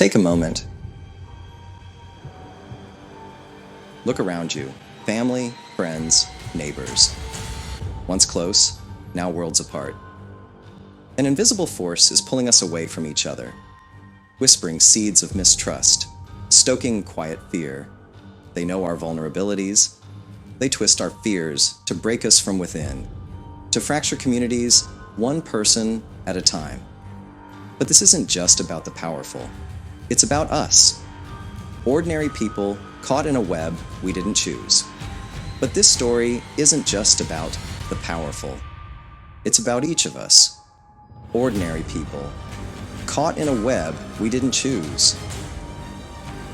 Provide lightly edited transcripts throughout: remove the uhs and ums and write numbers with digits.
Take a moment. Look around you. Family, friends, neighbors. Once close, now worlds apart. An invisible force is pulling us away from each other, whispering seeds of mistrust, stoking quiet fear. They know our vulnerabilities. They twist our fears to break us from within, to fracture communities one person at a time. But this isn't just about the powerful. It's about us. Ordinary people caught in a web we didn't choose. But this story isn't just about the powerful. It's about each of us. Ordinary people, caught in a web we didn't choose.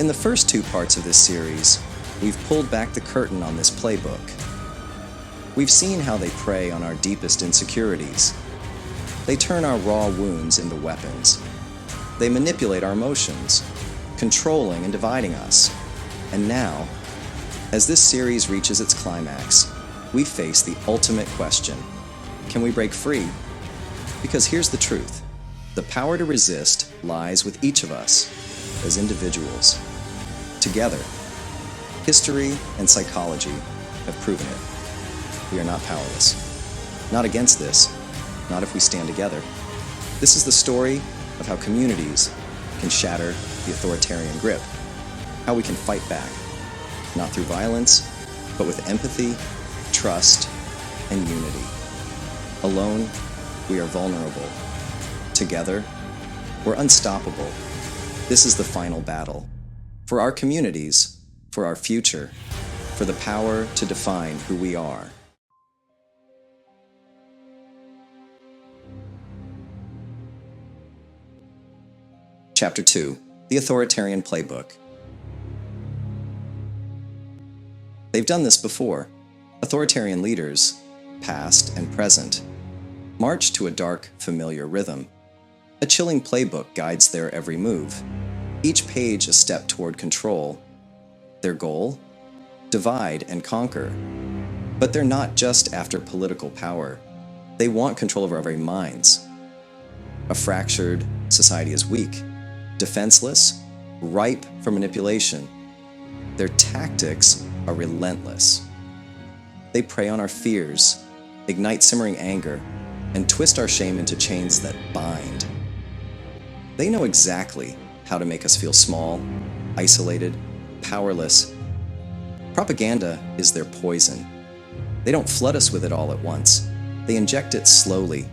In the first two parts of this series, we've pulled back the curtain on this playbook. We've seen how they prey on our deepest insecurities. They turn our raw wounds into weapons. They manipulate our emotions, controlling and dividing us. And now, as this series reaches its climax, we face the ultimate question. Can we break free? Because here's the truth. The power to resist lies with each of us as individuals. Together, history and psychology have proven it. We are not powerless. Not against this, not if we stand together. This is the story of how communities can shatter the authoritarian grip, how we can fight back, not through violence, but with empathy, trust, and unity. Alone, we are vulnerable. Together, we're unstoppable. This is the final battle. For our communities, for our future, for the power to define who we are. Chapter 2, The Authoritarian Playbook. They've done this before. Authoritarian leaders, past and present, march to a dark, familiar rhythm. A chilling playbook guides their every move, each page a step toward control. Their goal? Divide and conquer. But they're not just after political power. They want control of our very minds. A fractured society is weak, defenseless, ripe for manipulation. Their tactics are relentless. They prey on our fears, ignite simmering anger, and twist our shame into chains that bind. They know exactly how to make us feel small, isolated, powerless. Propaganda is their poison. They don't flood us with it all at once. They inject it slowly.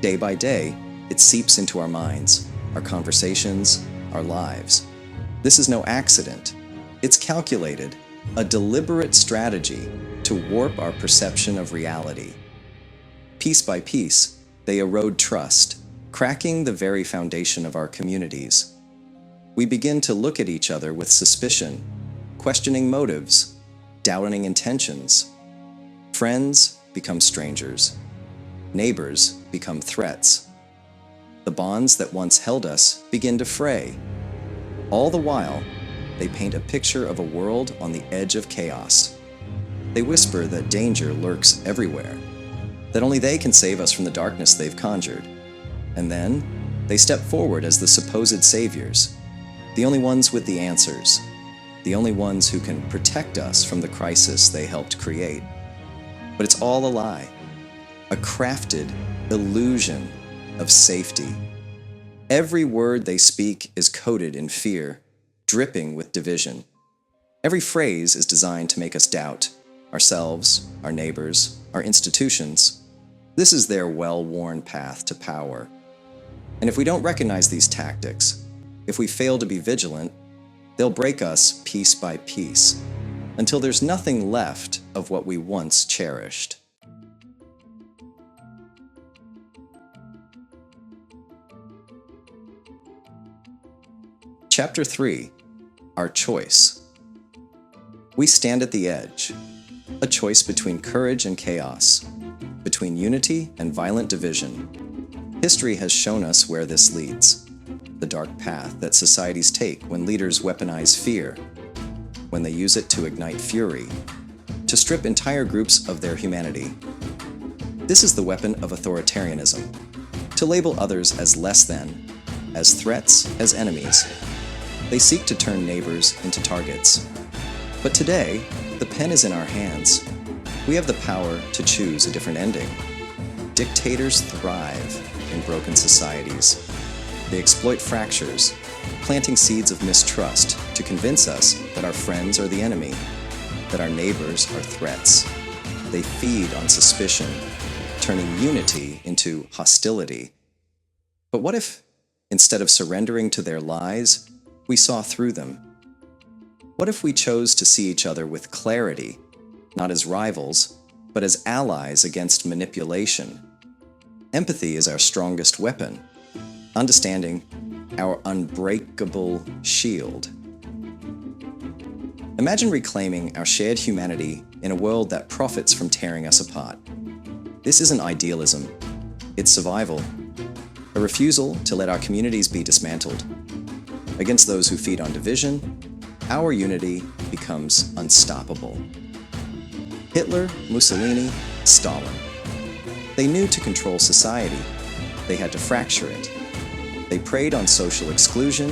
Day by day, it seeps into our minds, our conversations, our lives. This is no accident. It's calculated, a deliberate strategy to warp our perception of reality. Piece by piece, they erode trust, cracking the very foundation of our communities. We begin to look at each other with suspicion, questioning motives, doubting intentions. Friends become strangers. Neighbors become threats. The bonds that once held us begin to fray. All the while, they paint a picture of a world on the edge of chaos. They whisper that danger lurks everywhere, that only they can save us from the darkness they've conjured. And then, they step forward as the supposed saviors, the only ones with the answers, the only ones who can protect us from the crisis they helped create. But it's all a lie, a crafted illusion of safety. Every word they speak is coated in fear, dripping with division. Every phrase is designed to make us doubt ourselves, our neighbors, our institutions. This is their well-worn path to power. And if we don't recognize these tactics, if we fail to be vigilant, they'll break us piece by piece, until there's nothing left of what we once cherished. Chapter 3, Our Choice. We stand at the edge, a choice between courage and chaos, between unity and violent division. History has shown us where this leads, the dark path that societies take when leaders weaponize fear, when they use it to ignite fury, to strip entire groups of their humanity. This is the weapon of authoritarianism, to label others as less than, as threats, as enemies, They seek to turn neighbors into targets. But today, the pen is in our hands. We have the power to choose a different ending. Dictators thrive in broken societies. They exploit fractures, planting seeds of mistrust to convince us that our friends are the enemy, that our neighbors are threats. They feed on suspicion, turning unity into hostility. But what if, instead of surrendering to their lies, we saw through them? What if we chose to see each other with clarity, not as rivals, but as allies against manipulation? Empathy is our strongest weapon, understanding our unbreakable shield. Imagine reclaiming our shared humanity in a world that profits from tearing us apart. This isn't idealism, it's survival. A refusal to let our communities be dismantled. Against those who feed on division, our unity becomes unstoppable. Hitler, Mussolini, Stalin. They knew to control society, they had to fracture it. They preyed on social exclusion,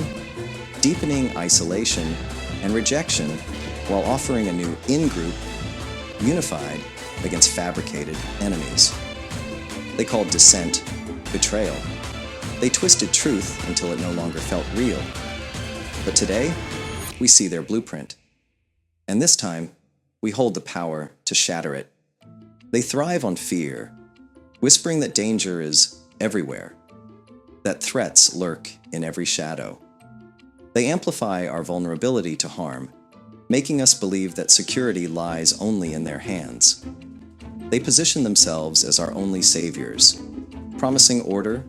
deepening isolation and rejection while offering a new in-group, unified against fabricated enemies. They called dissent betrayal. They twisted truth until it no longer felt real. But today, we see their blueprint. And this time, we hold the power to shatter it. They thrive on fear, whispering that danger is everywhere, that threats lurk in every shadow. They amplify our vulnerability to harm, making us believe that security lies only in their hands. They position themselves as our only saviors, promising order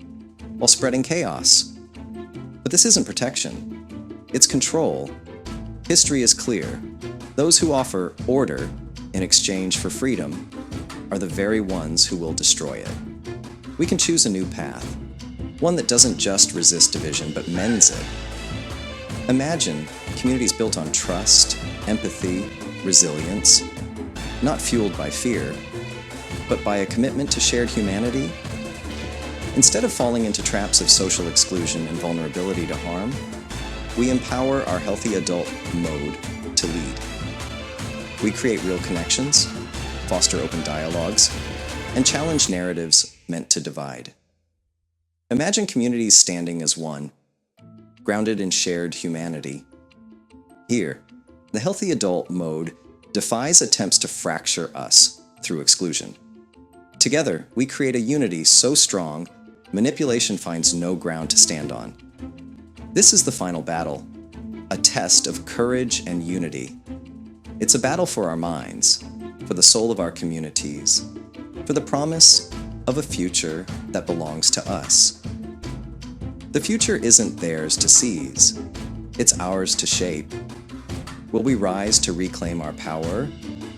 while spreading chaos. But this isn't protection, it's control. History is clear. Those who offer order in exchange for freedom are the very ones who will destroy it. We can choose a new path, one that doesn't just resist division but mends it. Imagine communities built on trust, empathy, resilience, not fueled by fear, but by a commitment to shared humanity. Instead of falling into traps of social exclusion and vulnerability to harm, we empower our healthy adult mode to lead. We create real connections, foster open dialogues, and challenge narratives meant to divide. Imagine communities standing as one, grounded in shared humanity. Here, the healthy adult mode defies attempts to fracture us through exclusion. Together, we create a unity so strong, manipulation finds no ground to stand on. This is the final battle, a test of courage and unity. It's a battle for our minds, for the soul of our communities, for the promise of a future that belongs to us. The future isn't theirs to seize, it's ours to shape. Will we rise to reclaim our power,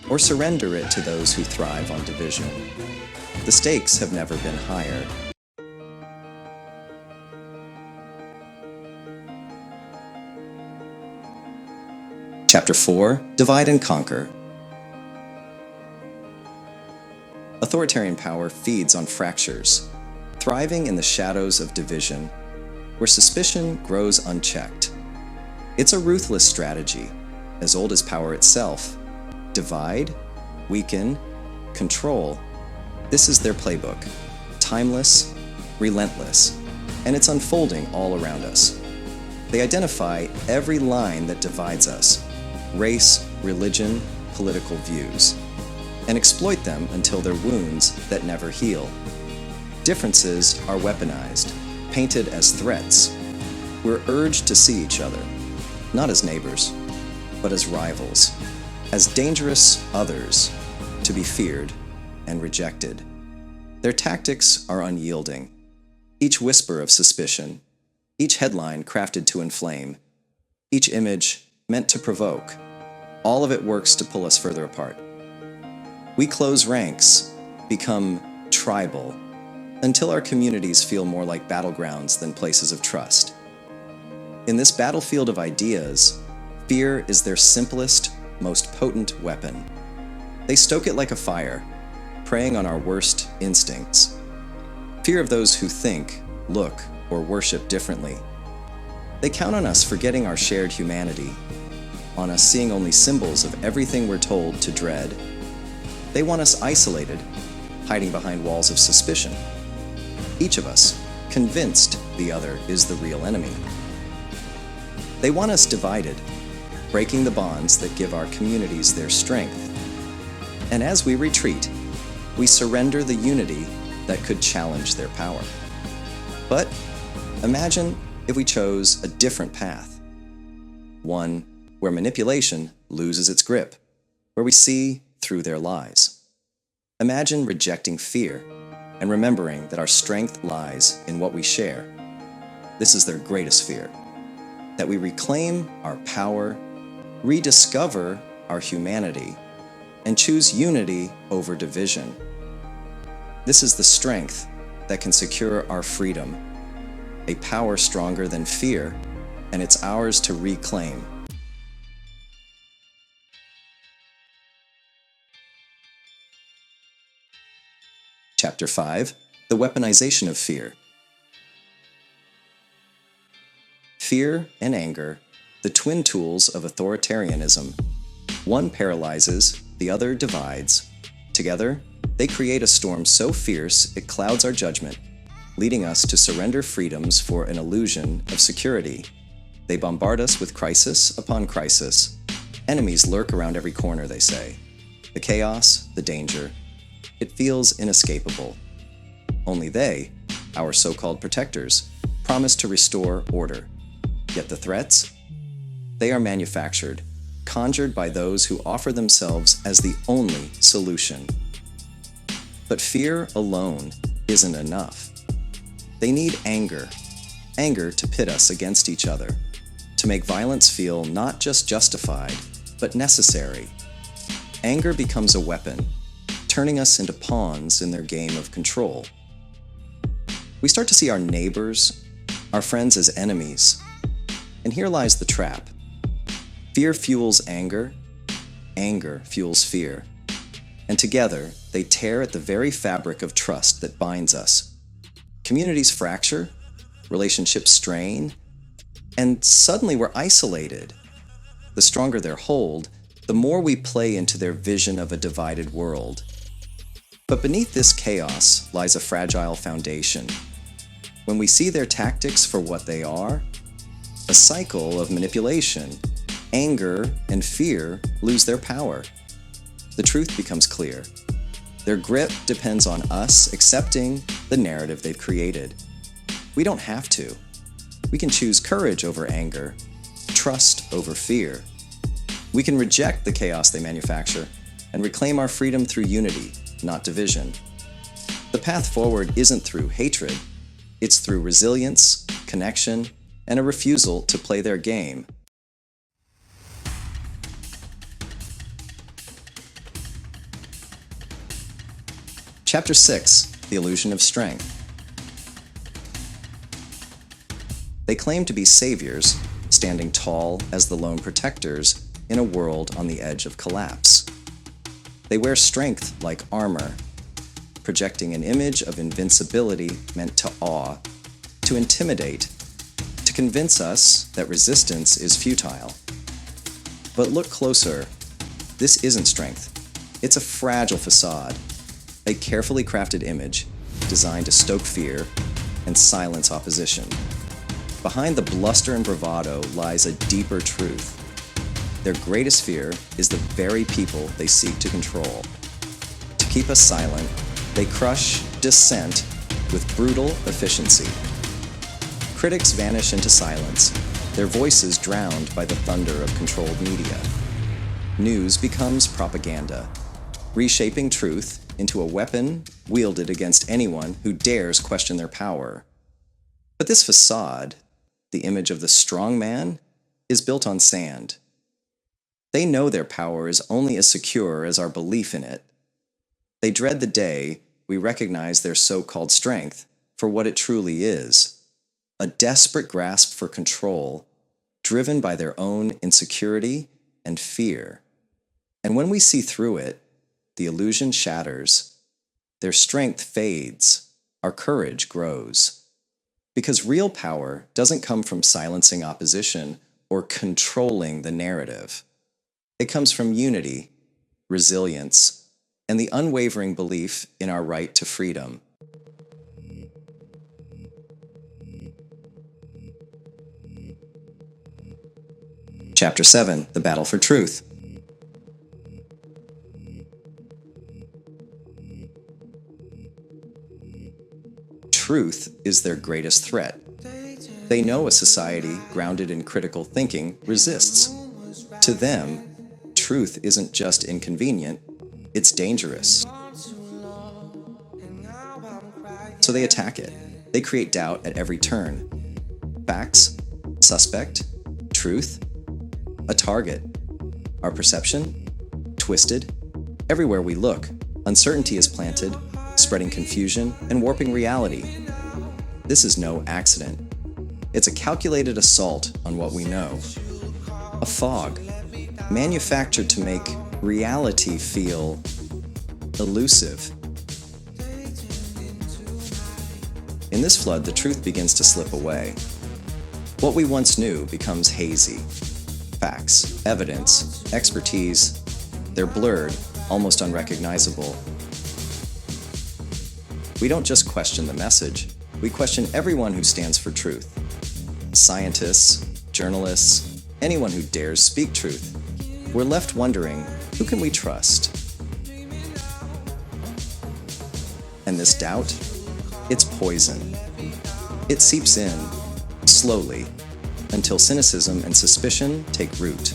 or surrender it to those who thrive on division? The stakes have never been higher. Chapter 4: Divide and Conquer. Authoritarian power feeds on fractures, thriving in the shadows of division, where suspicion grows unchecked. It's a ruthless strategy, as old as power itself. Divide, weaken, control. This is their playbook, timeless, relentless, and it's unfolding all around us. They identify every line that divides us, race, religion, political views, and exploit them until they're wounds that never heal. Differences are weaponized, painted as threats. We're urged to see each other, not as neighbors, but as rivals, as dangerous others, to be feared and rejected. Their tactics are unyielding. Each whisper of suspicion, each headline crafted to inflame, each image meant to provoke, all of it works to pull us further apart. We close ranks, become tribal, until our communities feel more like battlegrounds than places of trust. In this battlefield of ideas, fear is their simplest, most potent weapon. They stoke it like a fire, preying on our worst instincts. Fear of those who think, look, or worship differently. They count on us forgetting our shared humanity, on us seeing only symbols of everything we're told to dread. They want us isolated, hiding behind walls of suspicion. Each of us convinced the other is the real enemy. They want us divided, breaking the bonds that give our communities their strength. And as we retreat, we surrender the unity that could challenge their power. But imagine if we chose a different path, one where manipulation loses its grip, where we see through their lies. Imagine rejecting fear and remembering that our strength lies in what we share. This is their greatest fear, that we reclaim our power, rediscover our humanity, and choose unity over division. This is the strength that can secure our freedom, a power stronger than fear, and it's ours to reclaim. Chapter 5, The Weaponization of Fear. Fear and anger, the twin tools of authoritarianism. One paralyzes, the other divides. Together, they create a storm so fierce it clouds our judgment, leading us to surrender freedoms for an illusion of security. They bombard us with crisis upon crisis. Enemies lurk around every corner, they say. The chaos, the danger. It feels inescapable. Only they, our so-called protectors, promise to restore order. Yet the threats? They are manufactured, conjured by those who offer themselves as the only solution. But fear alone isn't enough. They need anger to pit us against each other, to make violence feel not just justified, but necessary. Anger becomes a weapon, turning us into pawns in their game of control. We start to see our neighbors, our friends as enemies. And here lies the trap. Fear fuels anger, anger fuels fear. And together, they tear at the very fabric of trust that binds us. Communities fracture, relationships strain, and suddenly we're isolated. The stronger their hold, the more we play into their vision of a divided world. But beneath this chaos lies a fragile foundation. When we see their tactics for what they are, a cycle of manipulation, anger, and fear lose their power. The truth becomes clear. Their grip depends on us accepting the narrative they've created. We don't have to. We can choose courage over anger, trust over fear. We can reject the chaos they manufacture and reclaim our freedom through unity, not division. The path forward isn't through hatred. It's through resilience, connection, and a refusal to play their game. Chapter 6, The Illusion of Strength. They claim to be saviors, standing tall as the lone protectors in a world on the edge of collapse. They wear strength like armor, projecting an image of invincibility meant to awe, to intimidate, to convince us that resistance is futile. But look closer. This isn't strength. It's a fragile facade, a carefully crafted image designed to stoke fear and silence opposition. Behind the bluster and bravado lies a deeper truth. Their greatest fear is the very people they seek to control. To keep us silent, they crush dissent with brutal efficiency. Critics vanish into silence, their voices drowned by the thunder of controlled media. News becomes propaganda, reshaping truth into a weapon wielded against anyone who dares question their power. But this facade, the image of the strong man, is built on sand. They know their power is only as secure as our belief in it. They dread the day we recognize their so-called strength for what it truly is, a desperate grasp for control, driven by their own insecurity and fear. And when we see through it, the illusion shatters. Their strength fades. Our courage grows. Because real power doesn't come from silencing opposition or controlling the narrative. It comes from unity, resilience, and the unwavering belief in our right to freedom. Chapter 7, The Battle for Truth. Truth is their greatest threat. They know a society grounded in critical thinking resists. To them, truth isn't just inconvenient, it's dangerous. So they attack it. They create doubt at every turn. Facts, suspect, truth, a target. Our perception, twisted. Everywhere we look, uncertainty is planted, spreading confusion and warping reality. This is no accident. It's a calculated assault on what we know. A fog, manufactured to make reality feel elusive. In this flood, the truth begins to slip away. What we once knew becomes hazy. Facts, evidence, expertise, they're blurred, almost unrecognizable. We don't just question the message, we question everyone who stands for truth. Scientists, journalists, anyone who dares speak truth. We're left wondering, who can we trust? And this doubt, it's poison. It seeps in, slowly, until cynicism and suspicion take root.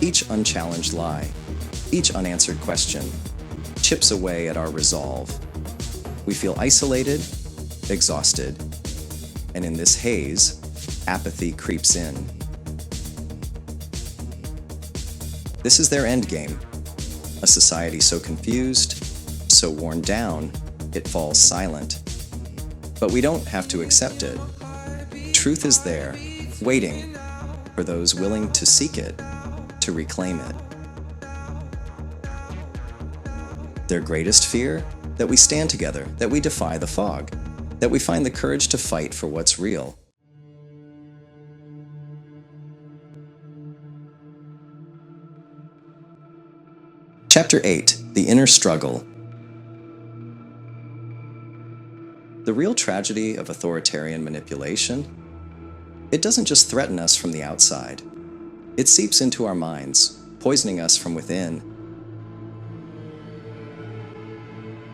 Each unchallenged lie, each unanswered question, chips away at our resolve. We feel isolated, exhausted, and in this haze, apathy creeps in. This is their endgame, a society so confused, so worn down, it falls silent. But we don't have to accept it. Truth is there, waiting for those willing to seek it, to reclaim it. Their greatest fear? That we stand together, that we defy the fog, that we find the courage to fight for what's real. Chapter 8, The Inner Struggle. The real tragedy of authoritarian manipulation? It doesn't just threaten us from the outside. It seeps into our minds, poisoning us from within.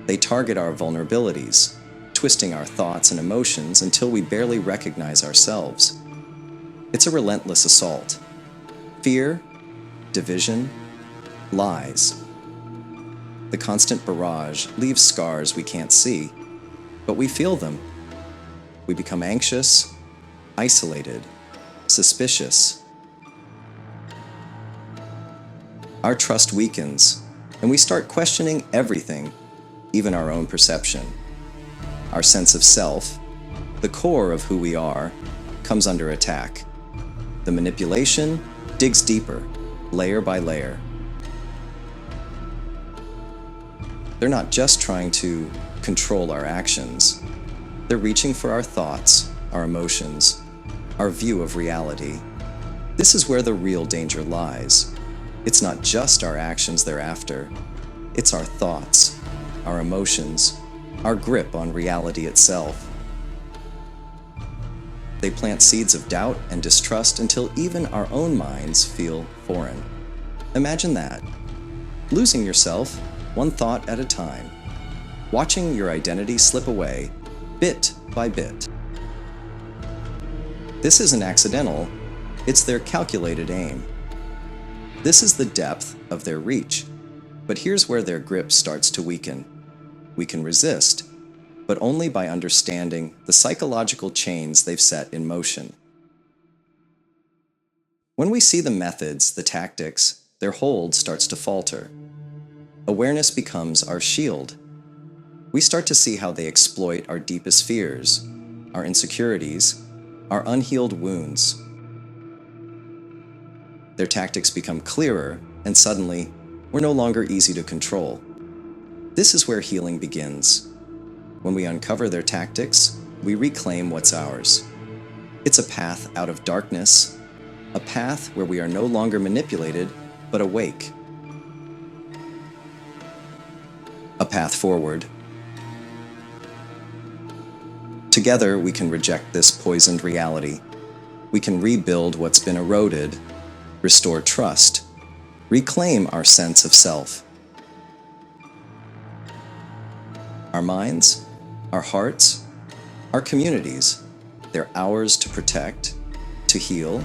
They target our vulnerabilities, twisting our thoughts and emotions until we barely recognize ourselves. It's a relentless assault. Fear, division, lies. The constant barrage leaves scars we can't see, but we feel them. We become anxious, isolated, suspicious. Our trust weakens, and we start questioning everything, even our own perception. Our sense of self, the core of who we are, comes under attack. The manipulation digs deeper, layer by layer. They're not just trying to control our actions. They're reaching for our thoughts, our emotions, our view of reality. This is where the real danger lies. It's not just our actions they're after. It's our thoughts, our emotions, our grip on reality itself. They plant seeds of doubt and distrust until even our own minds feel foreign. Imagine that. Losing yourself, one thought at a time. Watching your identity slip away, bit by bit. This isn't accidental, it's their calculated aim. This is the depth of their reach. But here's where their grip starts to weaken. We can resist, but only by understanding the psychological chains they've set in motion. When we see the methods, the tactics, their hold starts to falter. Awareness becomes our shield. We start to see how they exploit our deepest fears, our insecurities, our unhealed wounds. Their tactics become clearer, and suddenly, we're no longer easy to control. This is where healing begins. When we uncover their tactics, we reclaim what's ours. It's a path out of darkness, a path where we are no longer manipulated, but awake. A path forward. Together, we can reject this poisoned reality. We can rebuild what's been eroded, restore trust, reclaim our sense of self. Our minds, our hearts, our communities, they're ours to protect, to heal.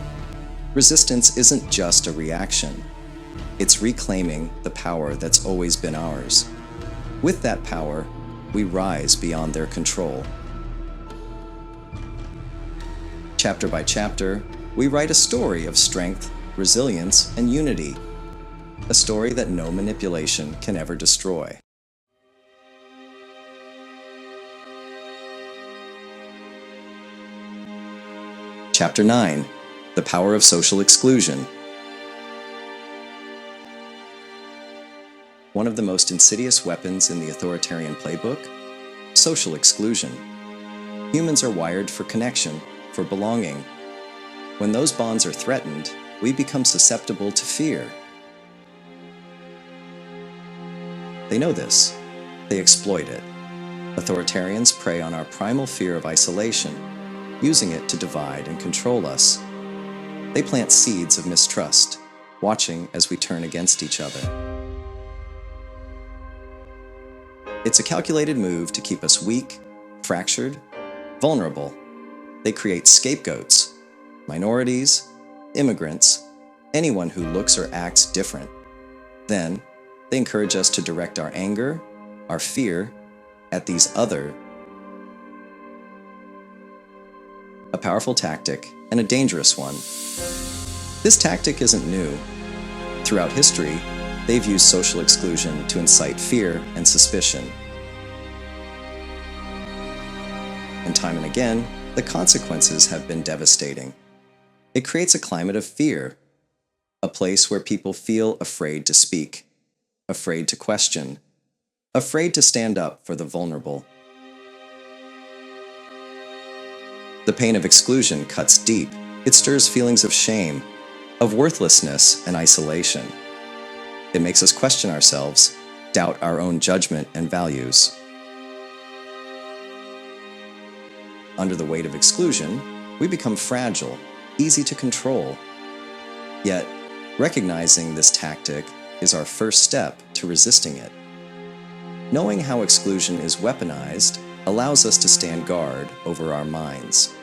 Resistance isn't just a reaction. It's reclaiming the power that's always been ours. With that power, we rise beyond their control. Chapter by chapter, we write a story of strength, resilience, and unity. A story that no manipulation can ever destroy. Chapter 9. The Power of Social Exclusion. One of the most insidious weapons in the Authoritarian Playbook? Social exclusion. Humans are wired for connection, for belonging. When those bonds are threatened, we become susceptible to fear. They know this. They exploit it. Authoritarians prey on our primal fear of isolation, using it to divide and control us. They plant seeds of mistrust, watching as we turn against each other. It's a calculated move to keep us weak, fractured, vulnerable. They create scapegoats, minorities, immigrants, anyone who looks or acts different. Then, they encourage us to direct our anger, our fear, at these other. A powerful tactic and a dangerous one. This tactic isn't new. Throughout history, they've used social exclusion to incite fear and suspicion. And time and again, the consequences have been devastating. It creates a climate of fear, a place where people feel afraid to speak, afraid to question, afraid to stand up for the vulnerable. The pain of exclusion cuts deep. It stirs feelings of shame, of worthlessness and isolation. It makes us question ourselves, doubt our own judgment and values. Under the weight of exclusion, we become fragile, easy to control. Yet, recognizing this tactic is our first step to resisting it. Knowing how exclusion is weaponized allows us to stand guard over our minds.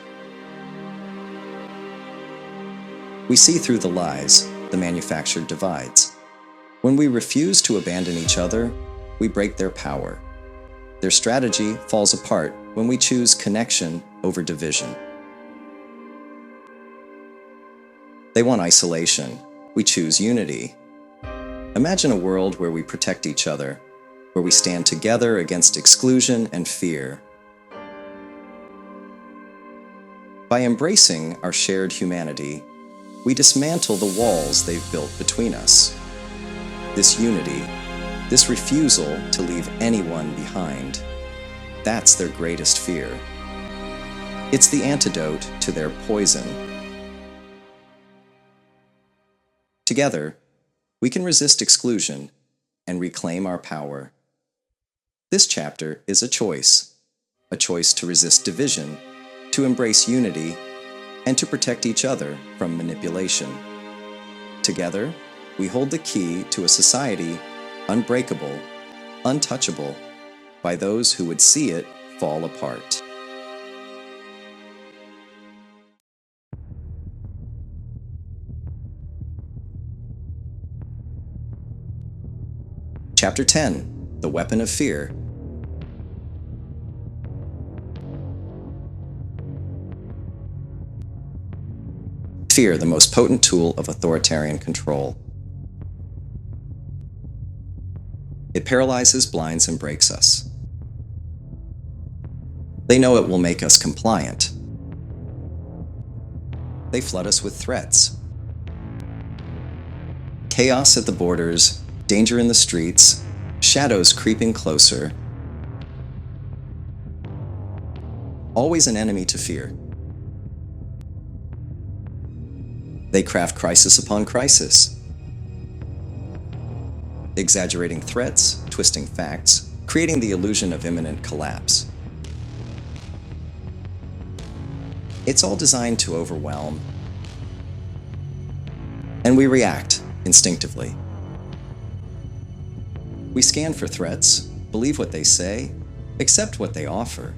We see through the lies, the manufactured divides. When we refuse to abandon each other, we break their power. Their strategy falls apart when we choose connection over division. They want isolation. We choose unity. Imagine a world where we protect each other, where we stand together against exclusion and fear. By embracing our shared humanity, we dismantle the walls they've built between us. This unity, this refusal to leave anyone behind, that's their greatest fear. It's the antidote to their poison. Together, we can resist exclusion and reclaim our power. This chapter is a choice to resist division, to embrace unity, and to protect each other from manipulation. Together, we hold the key to a society unbreakable, untouchable, by those who would see it fall apart. Chapter 10. The Weapon of Fear. Fear, the most potent tool of authoritarian control. It paralyzes, blinds, and breaks us. They know it will make us compliant. They flood us with threats. Chaos at the borders, danger in the streets, shadows creeping closer. always an enemy to fear. They craft crisis upon crisis, exaggerating threats, twisting facts, creating the illusion of imminent collapse. It's all designed to overwhelm, and we react instinctively. We scan for threats, believe what they say, accept what they offer.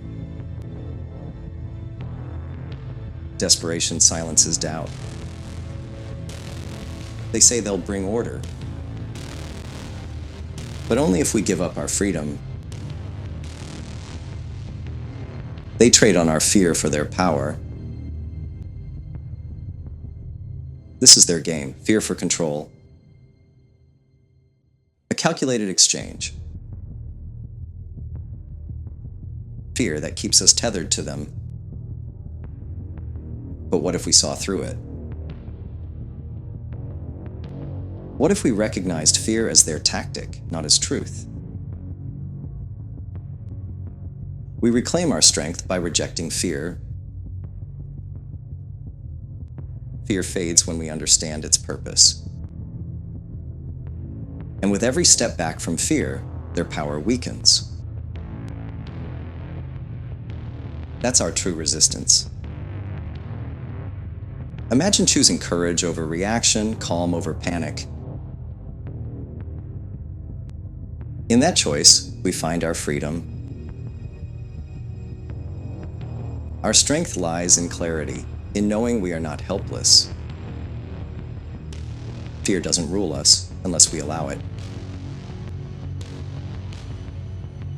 Desperation silences doubt. They say they'll bring order, but only if we give up our freedom. They trade on our fear for their power. This is their game, fear for control. A calculated exchange. Fear that keeps us tethered to them. But what if we saw through it? What if we recognized fear as their tactic, not as truth? We reclaim our strength by rejecting fear. Fear fades when we understand its purpose. And with every step back from fear, their power weakens. That's our true resistance. Imagine choosing courage over reaction, calm over panic. In that choice, we find our freedom. Our strength lies in clarity, in knowing we are not helpless. Fear doesn't rule us unless we allow it.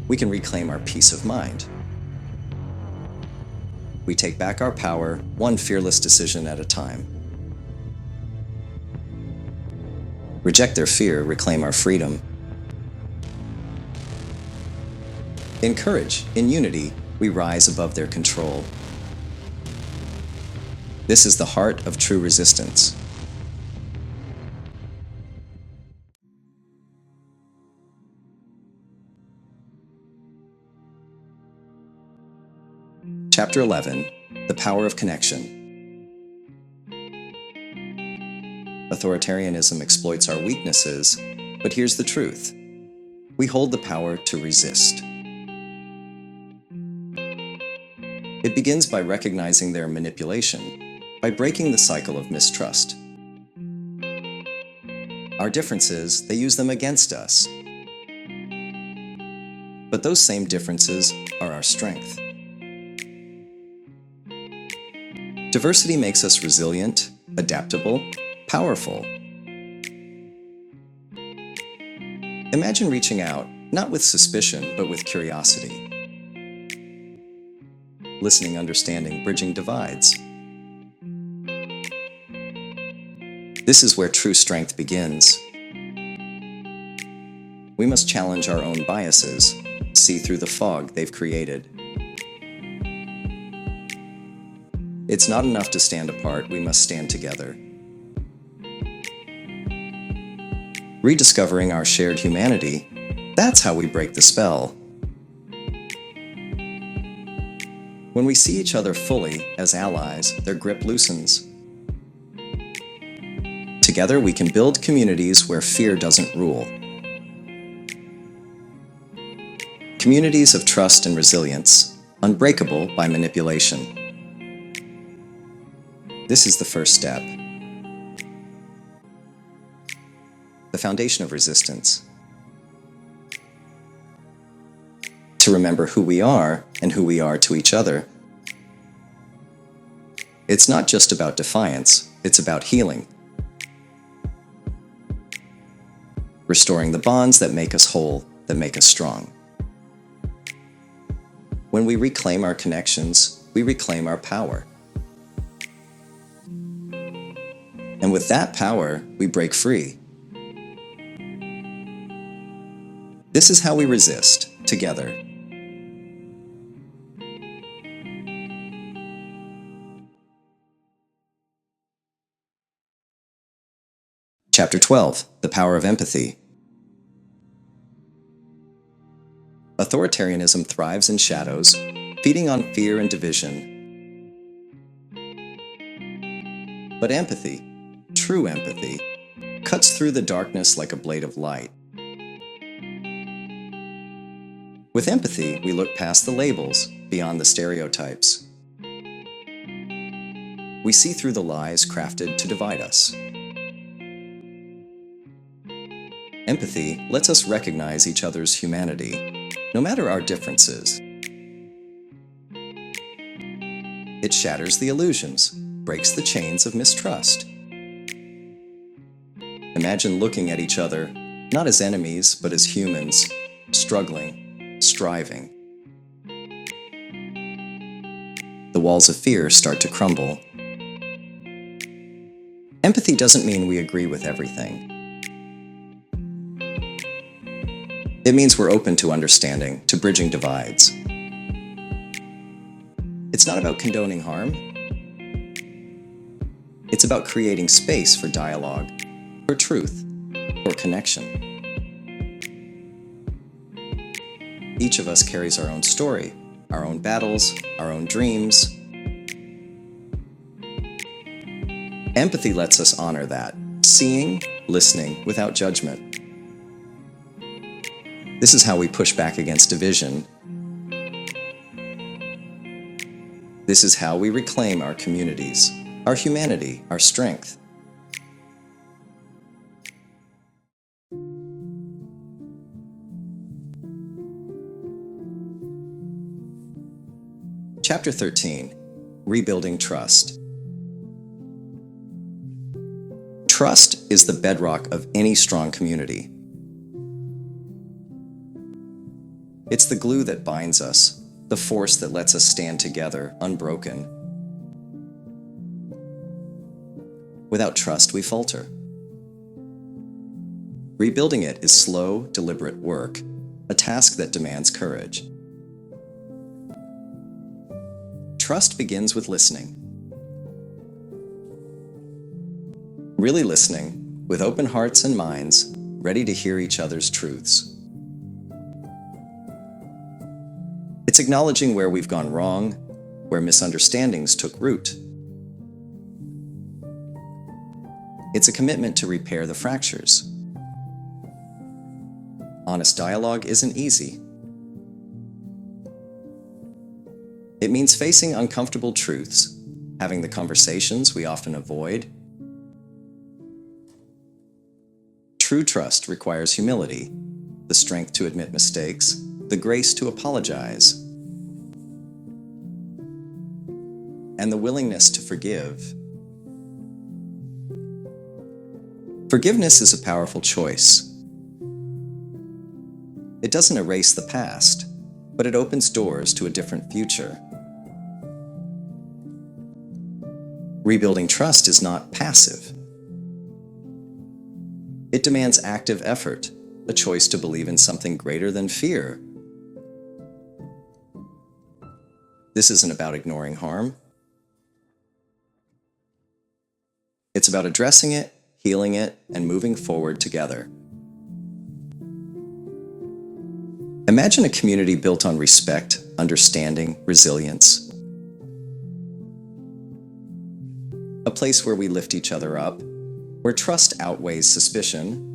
We can reclaim our peace of mind. We take back our power, one fearless decision at a time. Reject their fear, reclaim our freedom. In courage, in unity, we rise above their control. This is the heart of true resistance. Chapter 11, The Power of Connection. Authoritarianism exploits our weaknesses, but here's the truth. We hold the power to resist. It begins by recognizing their manipulation, by breaking the cycle of mistrust. Our difference is they use them against us. But those same differences are our strength. Diversity makes us resilient, adaptable, powerful. Imagine reaching out, not with suspicion, but with curiosity. Listening, understanding, bridging divides. This is where true strength begins. We must challenge our own biases, see through the fog they've created. It's not enough to stand apart, we must stand together. Rediscovering our shared humanity, that's how we break the spell. When we see each other fully as allies, their grip loosens. Together we can build communities where fear doesn't rule. Communities of trust and resilience, unbreakable by manipulation. This is the first step. The foundation of resistance. To remember who we are and who we are to each other. It's not just about defiance, it's about healing. Restoring the bonds that make us whole, that make us strong. When we reclaim our connections, we reclaim our power. And with that power, we break free. This is how we resist, together. Chapter 12, The Power of Empathy. Authoritarianism thrives in shadows, feeding on fear and division. But empathy, true empathy, cuts through the darkness like a blade of light. With empathy, we look past the labels, beyond the stereotypes. We see through the lies crafted to divide us. Empathy lets us recognize each other's humanity, no matter our differences. It shatters the illusions, breaks the chains of mistrust. Imagine looking at each other, not as enemies, but as humans, struggling, striving. The walls of fear start to crumble. Empathy doesn't mean we agree with everything. It means we're open to understanding, to bridging divides. It's not about condoning harm. It's about creating space for dialogue, for truth, for connection. Each of us carries our own story, our own battles, our own dreams. Empathy lets us honor that, seeing, listening without judgment. This is how we push back against division. This is how we reclaim our communities, our humanity, our strength. Chapter 13, Rebuilding Trust. Trust is the bedrock of any strong community. It's the glue that binds us, the force that lets us stand together, unbroken. Without trust, we falter. Rebuilding it is slow, deliberate work, a task that demands courage. Trust begins with listening. Really listening, with open hearts and minds, ready to hear each other's truths. It's acknowledging where we've gone wrong, where misunderstandings took root. It's a commitment to repair the fractures. Honest dialogue isn't easy. It means facing uncomfortable truths, having the conversations we often avoid. True trust requires humility, the strength to admit mistakes, the grace to apologize, and the willingness to forgive. Forgiveness is a powerful choice. It doesn't erase the past, but it opens doors to a different future. Rebuilding trust is not passive. It demands active effort, a choice to believe in something greater than fear. This isn't about ignoring harm. It's about addressing it, healing it, and moving forward together. Imagine a community built on respect, understanding, resilience. A place where we lift each other up, where trust outweighs suspicion.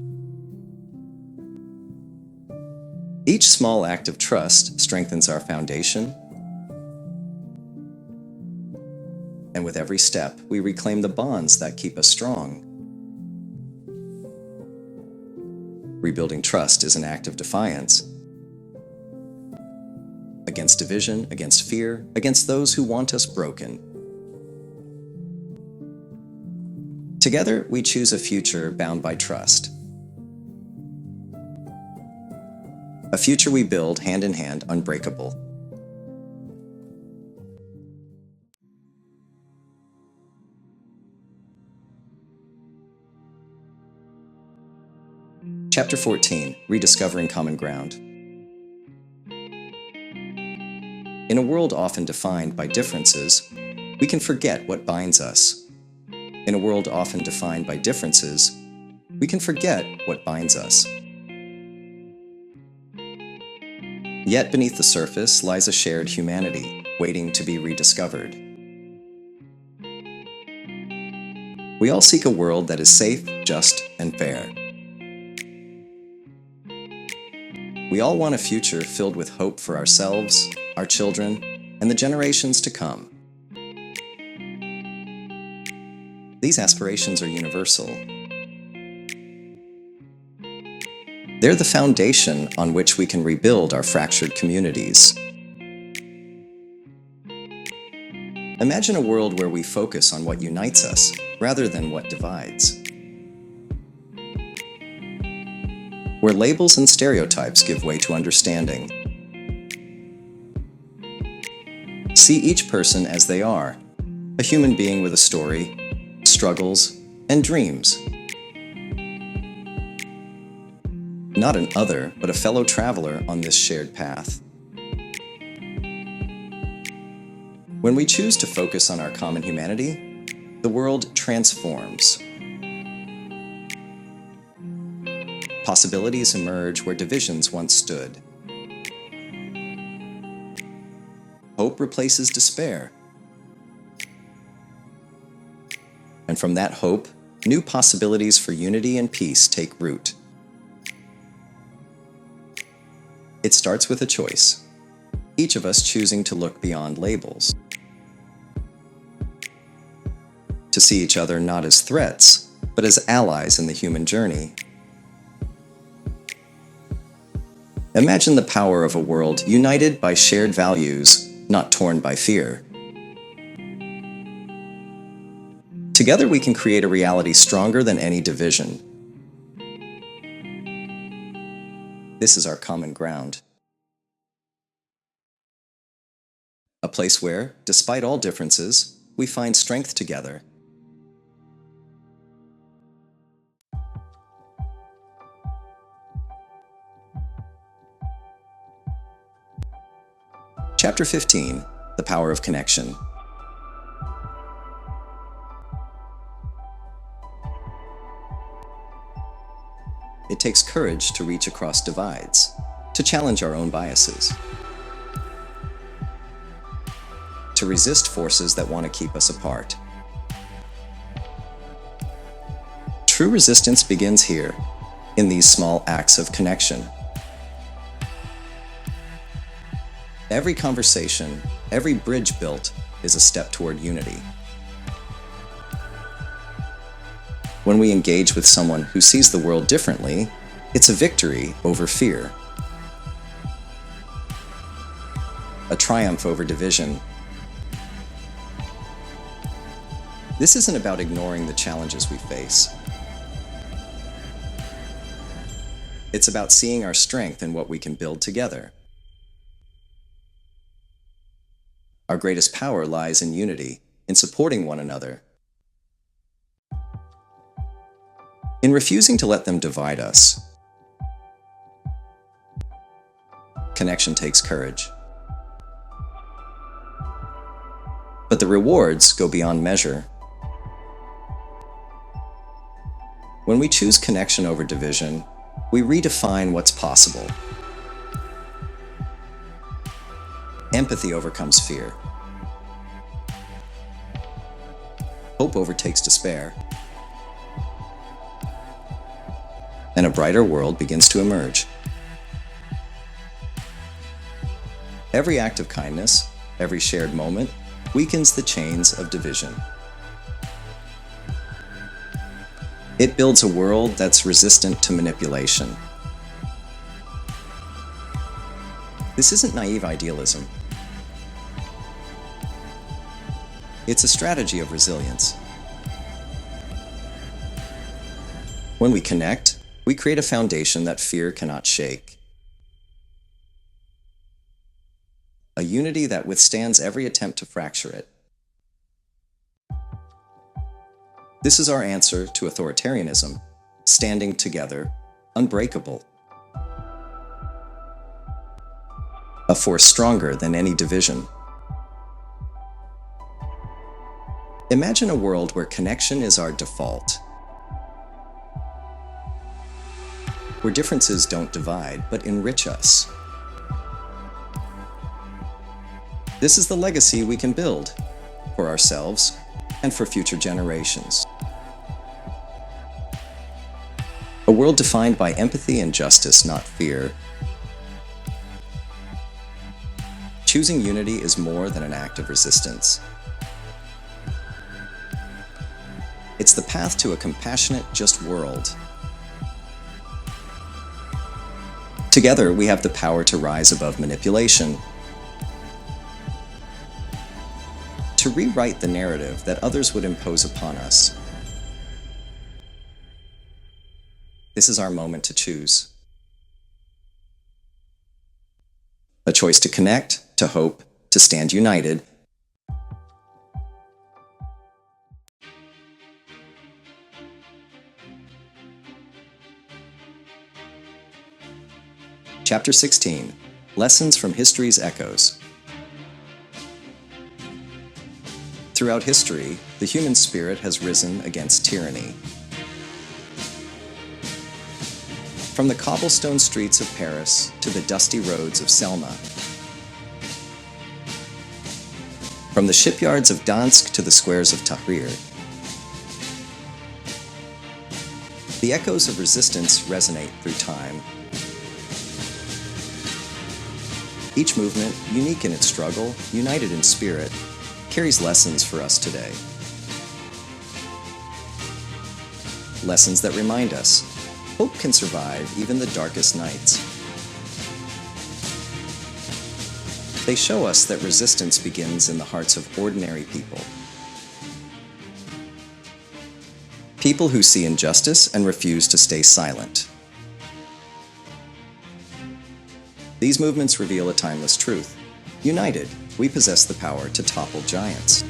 Each small act of trust strengthens our foundation. And with every step, we reclaim the bonds that keep us strong. Rebuilding trust is an act of defiance against division, against fear, against those who want us broken. Together, we choose a future bound by trust. A future we build hand in hand, unbreakable. Chapter 14, Rediscovering Common Ground. In a world often defined by differences, we can forget what binds us. In a world often defined by differences, we can forget what binds us. Yet beneath the surface lies a shared humanity, waiting to be rediscovered. We all seek a world that is safe, just, and fair. We all want a future filled with hope for ourselves, our children, and the generations to come. These aspirations are universal. They're the foundation on which we can rebuild our fractured communities. Imagine a world where we focus on what unites us rather than what divides. Where labels and stereotypes give way to understanding. See each person as they are, a human being with a story, struggles, and dreams. Not an other, but a fellow traveler on this shared path. When we choose to focus on our common humanity, the world transforms. Possibilities emerge where divisions once stood. Hope replaces despair. And from that hope, new possibilities for unity and peace take root. It starts with a choice, each of us choosing to look beyond labels. To see each other not as threats, but as allies in the human journey. Imagine the power of a world united by shared values, not torn by fear. Together we can create a reality stronger than any division. This is our common ground. A place where, despite all differences, we find strength together. Chapter 15, The Power of Connection. It takes courage to reach across divides, to challenge our own biases, to resist forces that want to keep us apart. True resistance begins here, in these small acts of connection. Every conversation, every bridge built, is a step toward unity. When we engage with someone who sees the world differently, it's a victory over fear. A triumph over division. This isn't about ignoring the challenges we face. It's about seeing our strength in what we can build together. Our greatest power lies in unity, in supporting one another. In refusing to let them divide us. Connection takes courage. But the rewards go beyond measure. When we choose connection over division, we redefine what's possible. Empathy overcomes fear. Hope overtakes despair. And a brighter world begins to emerge. Every act of kindness, every shared moment, weakens the chains of division. It builds a world that's resistant to manipulation. This isn't naive idealism. It's a strategy of resilience. When we connect, we create a foundation that fear cannot shake. A unity that withstands every attempt to fracture it. This is our answer to authoritarianism, standing together, unbreakable. A force stronger than any division. Imagine a world where connection is our default. Where differences don't divide, but enrich us. This is the legacy we can build for ourselves and for future generations. A world defined by empathy and justice, not fear. Choosing unity is more than an act of resistance. It's the path to a compassionate, just world. Together, we have the power to rise above manipulation, to rewrite the narrative that others would impose upon us. This is our moment to choose. A choice to connect, to hope, to stand united. Chapter 16. Lessons from History's Echoes. Throughout history, the human spirit has risen against tyranny. From the cobblestone streets of Paris to the dusty roads of Selma. From the shipyards of Dansk to the squares of Tahrir. The echoes of resistance resonate through time. Each movement, unique in its struggle, united in spirit, carries lessons for us today. Lessons that remind us, hope can survive even the darkest nights. They show us that resistance begins in the hearts of ordinary people. People who see injustice and refuse to stay silent. These movements reveal a timeless truth. United, we possess the power to topple giants.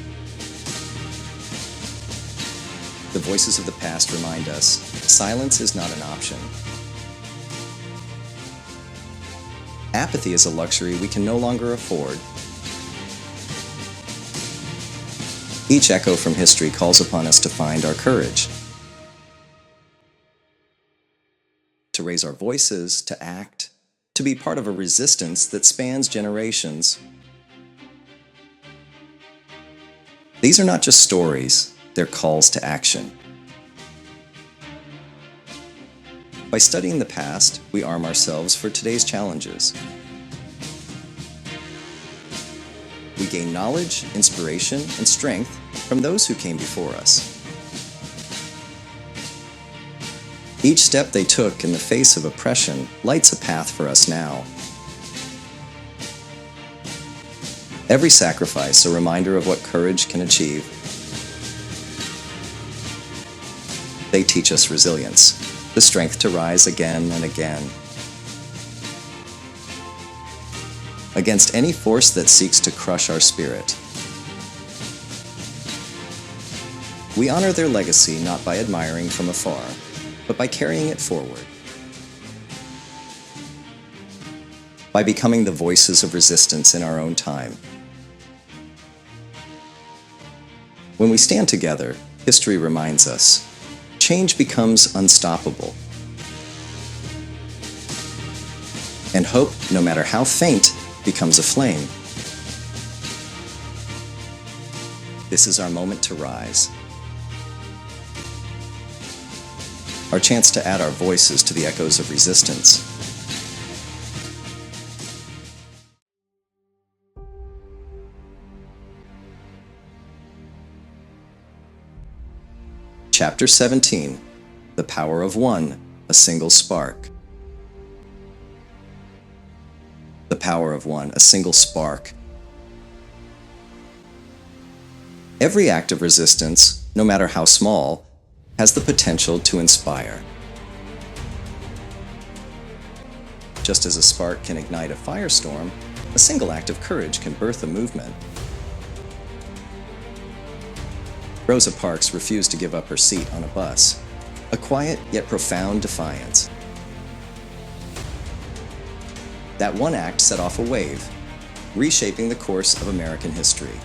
The voices of the past remind us, silence is not an option. Apathy is a luxury we can no longer afford. Each echo from history calls upon us to find our courage, to raise our voices, to act, to be part of a resistance that spans generations. These are not just stories, they're calls to action. By studying the past, we arm ourselves for today's challenges. We gain knowledge, inspiration, and strength from those who came before us. Each step they took in the face of oppression lights a path for us now. Every sacrifice a reminder of what courage can achieve. They teach us resilience, the strength to rise again and again. Against any force that seeks to crush our spirit. We honor their legacy not by admiring from afar, but by carrying it forward. By becoming the voices of resistance in our own time. When we stand together, history reminds us, change becomes unstoppable. And hope, no matter how faint, becomes a flame. This is our moment to rise. Our chance to add our voices to the echoes of resistance. Chapter 17. The Power of One, a Single Spark. The power of one, a single spark. Every act of resistance, no matter how small, has the potential to inspire. Just as a spark can ignite a firestorm, a single act of courage can birth a movement. Rosa Parks refused to give up her seat on a bus, a quiet yet profound defiance. That one act set off a wave, reshaping the course of American history.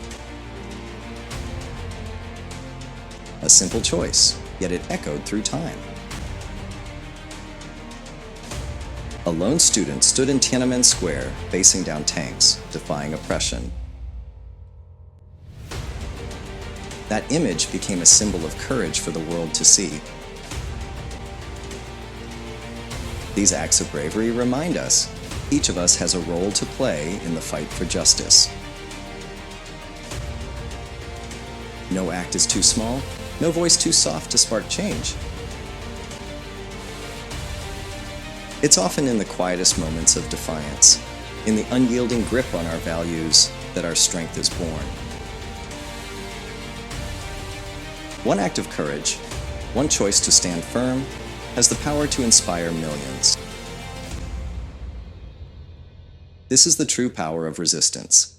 A simple choice, yet it echoed through time. A lone student stood in Tiananmen Square, facing down tanks, defying oppression. That image became a symbol of courage for the world to see. These acts of bravery remind us each of us has a role to play in the fight for justice. No act is too small, no voice too soft to spark change. It's often in the quietest moments of defiance, in the unyielding grip on our values, that our strength is born. One act of courage, one choice to stand firm, has the power to inspire millions. This is the true power of resistance,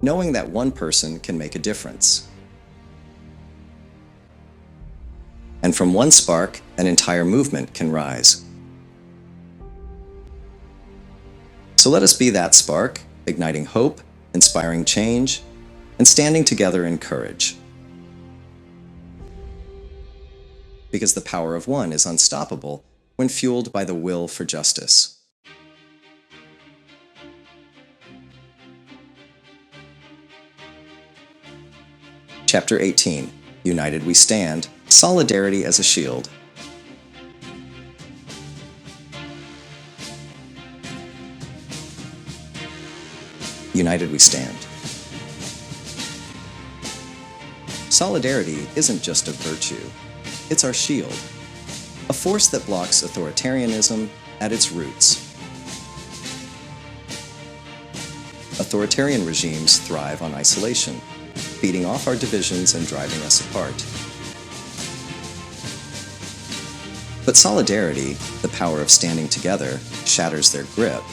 knowing that one person can make a difference. And from one spark, an entire movement can rise. So let us be that spark, igniting hope, inspiring change, and standing together in courage. Because the power of one is unstoppable when fueled by the will for justice. Chapter 18. United we stand. Solidarity as a shield. United we stand. Solidarity isn't just a virtue. It's our shield, a force that blocks authoritarianism at its roots. Authoritarian regimes thrive on isolation, feeding off our divisions and driving us apart. But solidarity, the power of standing together, shatters their grip.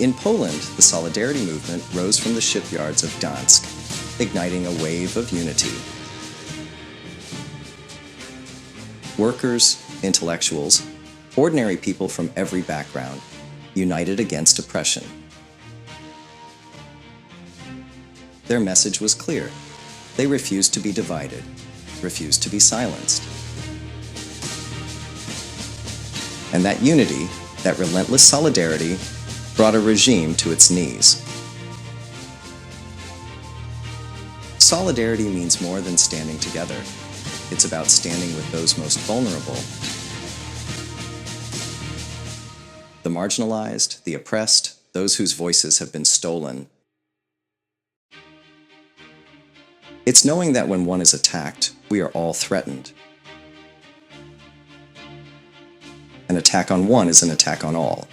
In Poland, the Solidarity movement rose from the shipyards of Gdansk, igniting a wave of unity. Workers, intellectuals, ordinary people from every background, united against oppression. Their message was clear. They refused to be divided, refused to be silenced. And that unity, that relentless solidarity, brought a regime to its knees. Solidarity means more than standing together. It's about standing with those most vulnerable. The marginalized, the oppressed, those whose voices have been stolen. It's knowing that when one is attacked, we are all threatened. An attack on one is an attack on all.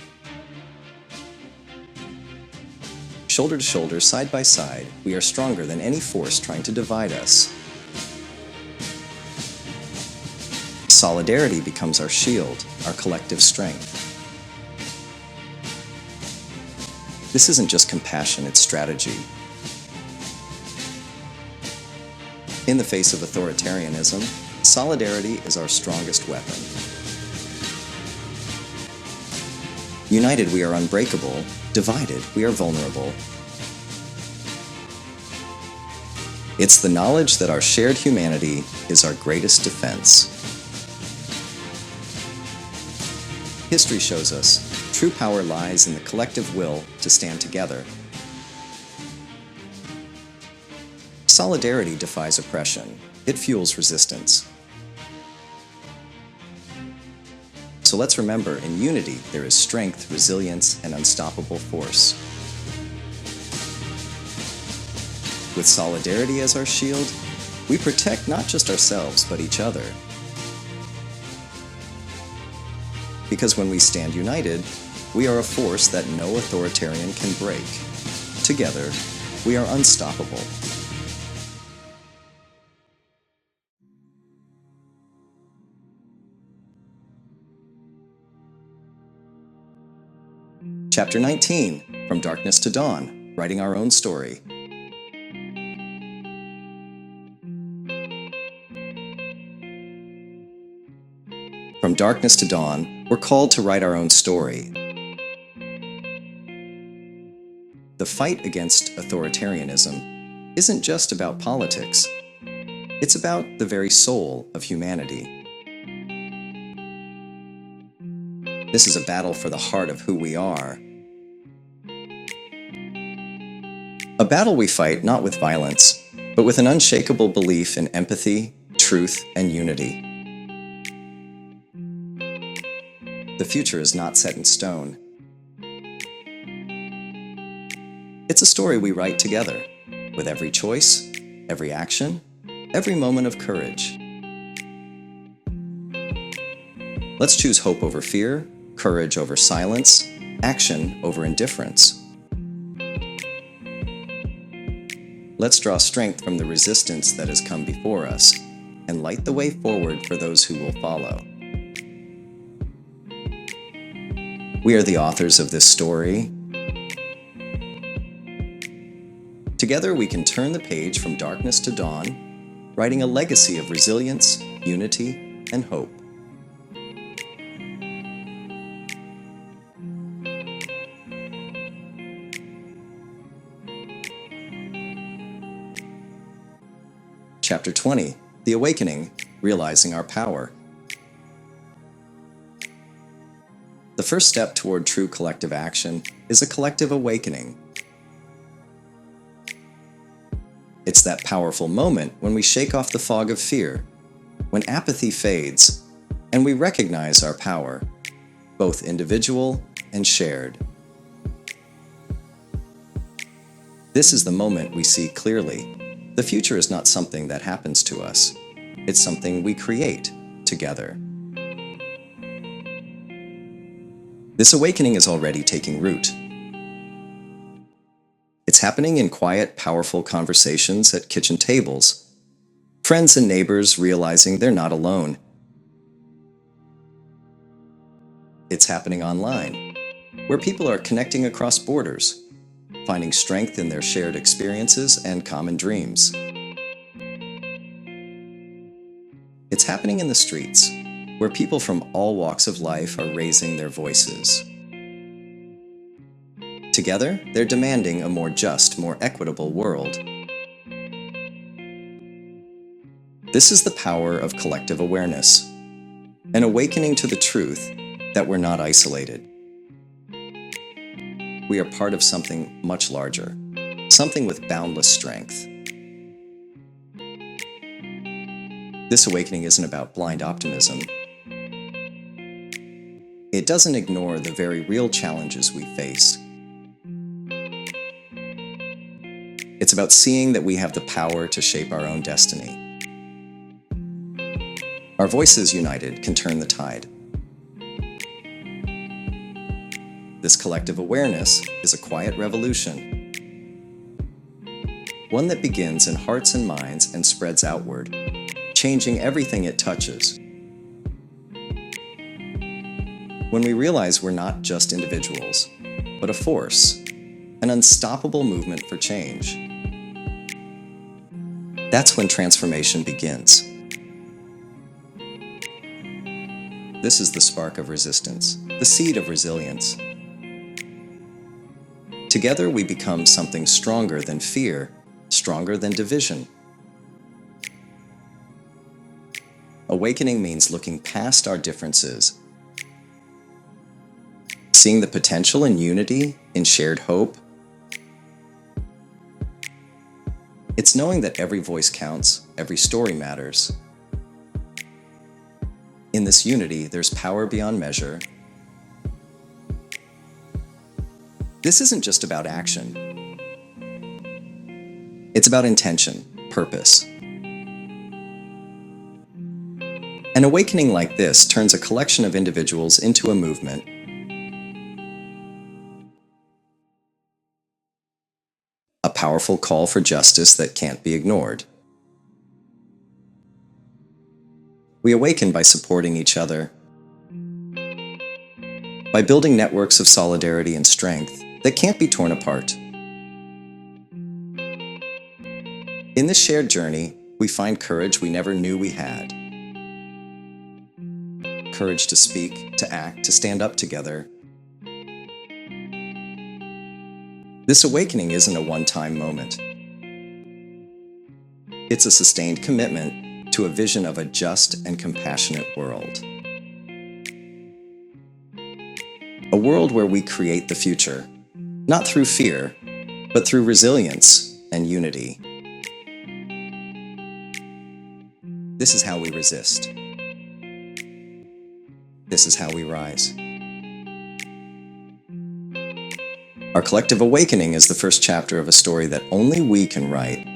Shoulder to shoulder, side by side, we are stronger than any force trying to divide us. Solidarity becomes our shield, our collective strength. This isn't just compassion, it's strategy. In the face of authoritarianism, solidarity is our strongest weapon. United, we are unbreakable. Divided, we are vulnerable. It's the knowledge that our shared humanity is our greatest defense. History shows us true power lies in the collective will to stand together. Solidarity defies oppression. It fuels resistance. So let's remember, in unity, there is strength, resilience, and unstoppable force. With solidarity as our shield, we protect not just ourselves, but each other. Because when we stand united, we are a force that no authoritarian can break. Together, we are unstoppable. Chapter 19, From Darkness to Dawn, Writing Our Own Story. From darkness to dawn, we're called to write our own story. The fight against authoritarianism isn't just about politics. It's about the very soul of humanity. This is a battle for the heart of who we are. A battle we fight not with violence, but with an unshakable belief in empathy, truth, and unity. The future is not set in stone. It's a story we write together, with every choice, every action, every moment of courage. Let's choose hope over fear, courage over silence, action over indifference. Let's draw strength from the resistance that has come before us and light the way forward for those who will follow. We are the authors of this story. Together we can turn the page from darkness to dawn, writing a legacy of resilience, unity, and hope. Chapter 20, The Awakening, Realizing Our Power. The first step toward true collective action is a collective awakening. It's that powerful moment when we shake off the fog of fear, when apathy fades, and we recognize our power, both individual and shared. This is the moment we see clearly. The future is not something that happens to us. It's something we create together. This awakening is already taking root. It's happening in quiet, powerful conversations at kitchen tables. Friends and neighbors realizing they're not alone. It's happening online, where people are connecting across borders, finding strength in their shared experiences and common dreams. It's happening in the streets, where people from all walks of life are raising their voices. Together, they're demanding a more just, more equitable world. This is the power of collective awareness, an awakening to the truth that we're not isolated. We are part of something much larger, something with boundless strength. This awakening isn't about blind optimism. It doesn't ignore the very real challenges we face. It's about seeing that we have the power to shape our own destiny. Our voices united can turn the tide. This collective awareness is a quiet revolution, one that begins in hearts and minds and spreads outward, changing everything it touches. When we realize we're not just individuals, but a force, an unstoppable movement for change, that's when transformation begins. This is the spark of resistance, the seed of resilience. Together we become something stronger than fear, stronger than division. Awakening means looking past our differences, seeing the potential in unity, in shared hope. It's knowing that every voice counts, every story matters. In this unity, there's power beyond measure. This isn't just about action. It's about intention, purpose. An awakening like this turns a collection of individuals into a movement. A powerful call for justice that can't be ignored. We awaken by supporting each other, by building networks of solidarity and strength that can't be torn apart. In this shared journey, we find courage we never knew we had. Courage to speak, to act, to stand up together. This awakening isn't a one-time moment. It's a sustained commitment to a vision of a just and compassionate world. A world where we create the future, not through fear, but through resilience and unity. This is how we resist. This is how we rise. Our collective awakening is the first chapter of a story that only we can write.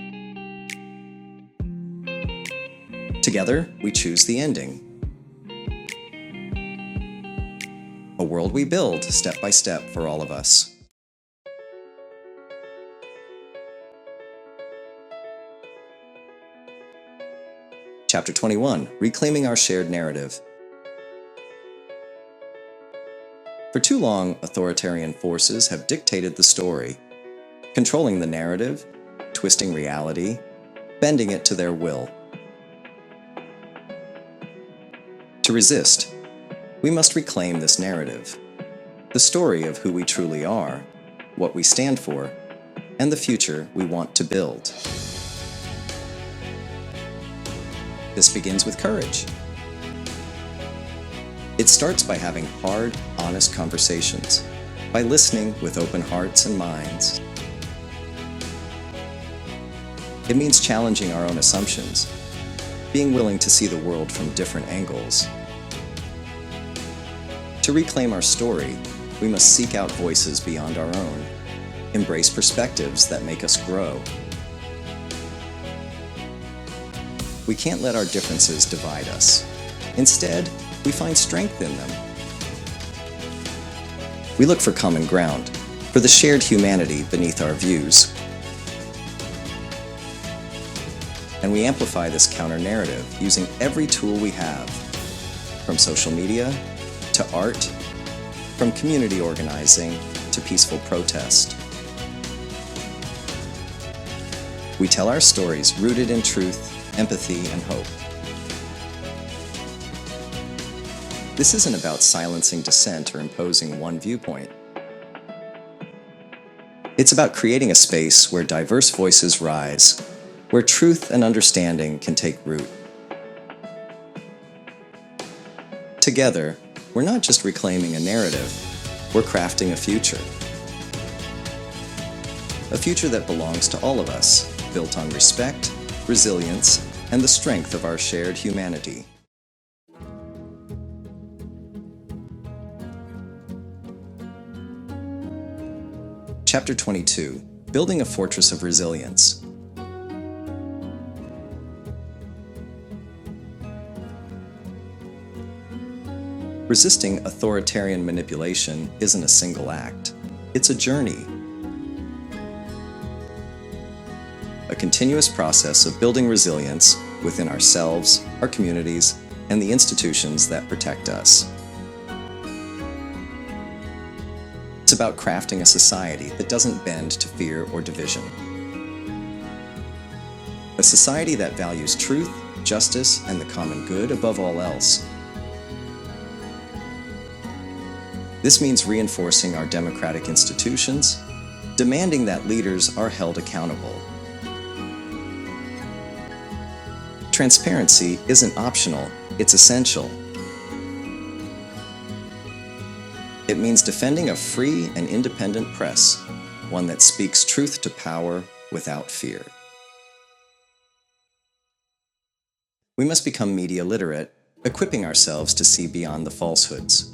Together, we choose the ending. A world we build step by step for all of us. Chapter 21, Reclaiming Our Shared Narrative. For too long, authoritarian forces have dictated the story, controlling the narrative, twisting reality, bending it to their will. To resist, we must reclaim this narrative, the story of who we truly are, what we stand for, and the future we want to build. This begins with courage. It starts by having hard, honest conversations, by listening with open hearts and minds. It means challenging our own assumptions, being willing to see the world from different angles. To reclaim our story, we must seek out voices beyond our own, embrace perspectives that make us grow. We can't let our differences divide us. Instead, we find strength in them. We look for common ground, for the shared humanity beneath our views. And we amplify this counter-narrative using every tool we have, from social media to art, from community organizing to peaceful protest. We tell our stories rooted in truth, empathy, and hope. This isn't about silencing dissent or imposing one viewpoint. It's about creating a space where diverse voices rise, where truth and understanding can take root. Together, we're not just reclaiming a narrative, we're crafting a future. A future that belongs to all of us, built on respect, resilience, and the strength of our shared humanity. Chapter 22, Building a Fortress of Resilience. Resisting authoritarian manipulation isn't a single act. It's a journey. A continuous process of building resilience within ourselves, our communities, and the institutions that protect us. It's about crafting a society that doesn't bend to fear or division. A society that values truth, justice, and the common good above all else. This means reinforcing our democratic institutions, demanding that leaders are held accountable. Transparency isn't optional, it's essential. It means defending a free and independent press, one that speaks truth to power without fear. We must become media literate, equipping ourselves to see beyond the falsehoods.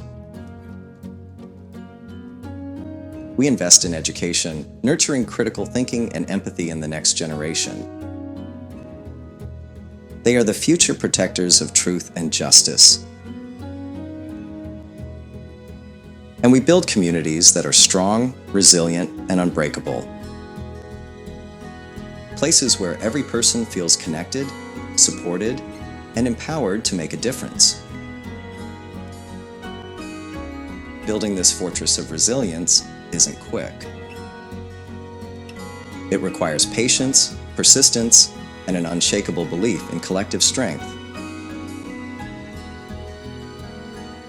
We invest in education, nurturing critical thinking and empathy in the next generation. They are the future protectors of truth and justice. And we build communities that are strong, resilient, and unbreakable. Places where every person feels connected, supported, and empowered to make a difference. Building this fortress of resilience isn't quick. It requires patience, persistence, and an unshakable belief in collective strength.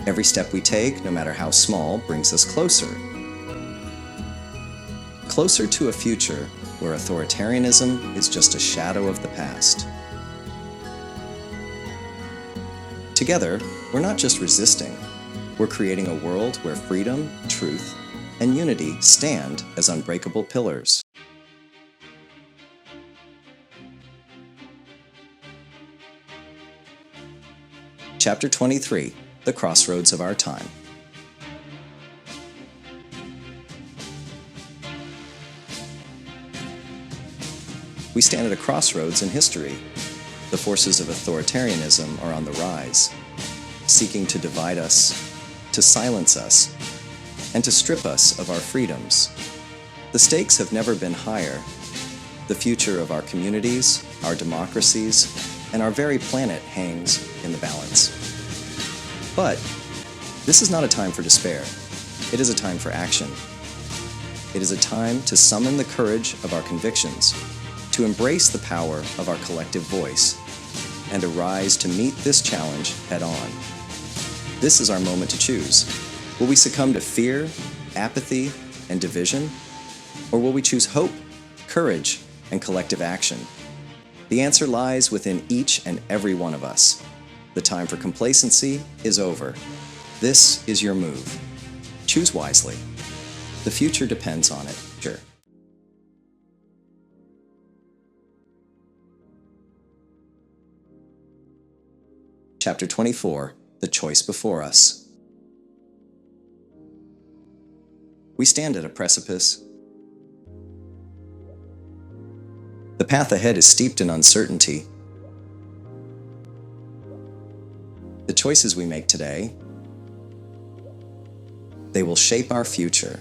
Every step we take, no matter how small, brings us closer. Closer to a future where authoritarianism is just a shadow of the past. Together, we're not just resisting, we're creating a world where freedom, truth, and unity stand as unbreakable pillars. Chapter 23, The Crossroads of Our Time. We stand at a crossroads in history. The forces of authoritarianism are on the rise, seeking to divide us, to silence us, and to strip us of our freedoms. The stakes have never been higher. The future of our communities, our democracies, and our very planet hangs in the balance. But this is not a time for despair. It is a time for action. It is a time to summon the courage of our convictions, to embrace the power of our collective voice, and arise to meet this challenge head-on. This is our moment to choose. Will we succumb to fear, apathy, and division? Or will we choose hope, courage, and collective action? The answer lies within each and every one of us. The time for complacency is over. This is your move. Choose wisely. The future depends on it. Sure. Chapter 24, The Choice Before Us. We stand at a precipice. The path ahead is steeped in uncertainty. The choices we make today, they will shape our future.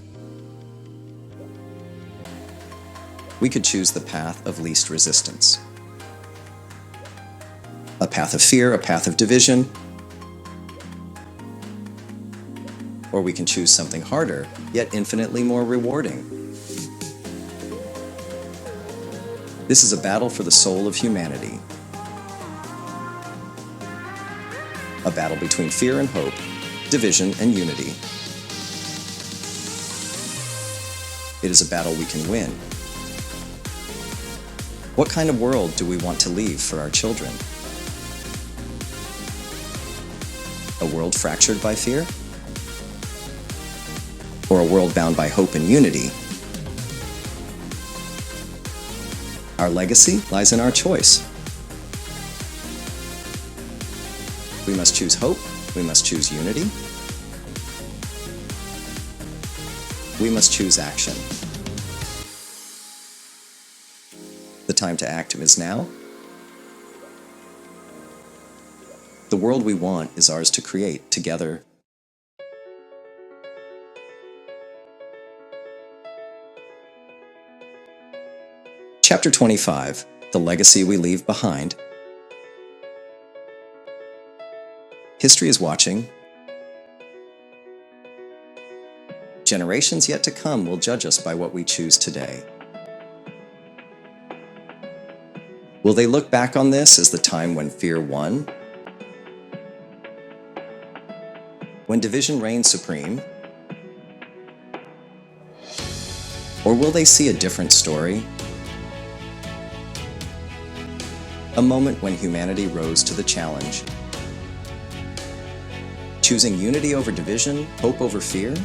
We could choose the path of least resistance. A path of fear, a path of division. Or we can choose something harder, yet infinitely more rewarding. This is a battle for the soul of humanity. A battle between fear and hope, division and unity. It is a battle we can win. What kind of world do we want to leave for our children? A world fractured by fear? Or a world bound by hope and unity? Our legacy lies in our choice. We must choose hope. We must choose unity. We must choose action. The time to act is now. The world we want is ours to create together. Chapter 25, The Legacy We Leave Behind. History is watching. Generations yet to come will judge us by what we choose today. Will they look back on this as the time when fear won? When division reigned supreme? Or will they see a different story? A moment when humanity rose to the challenge. Choosing unity over division, hope over fear?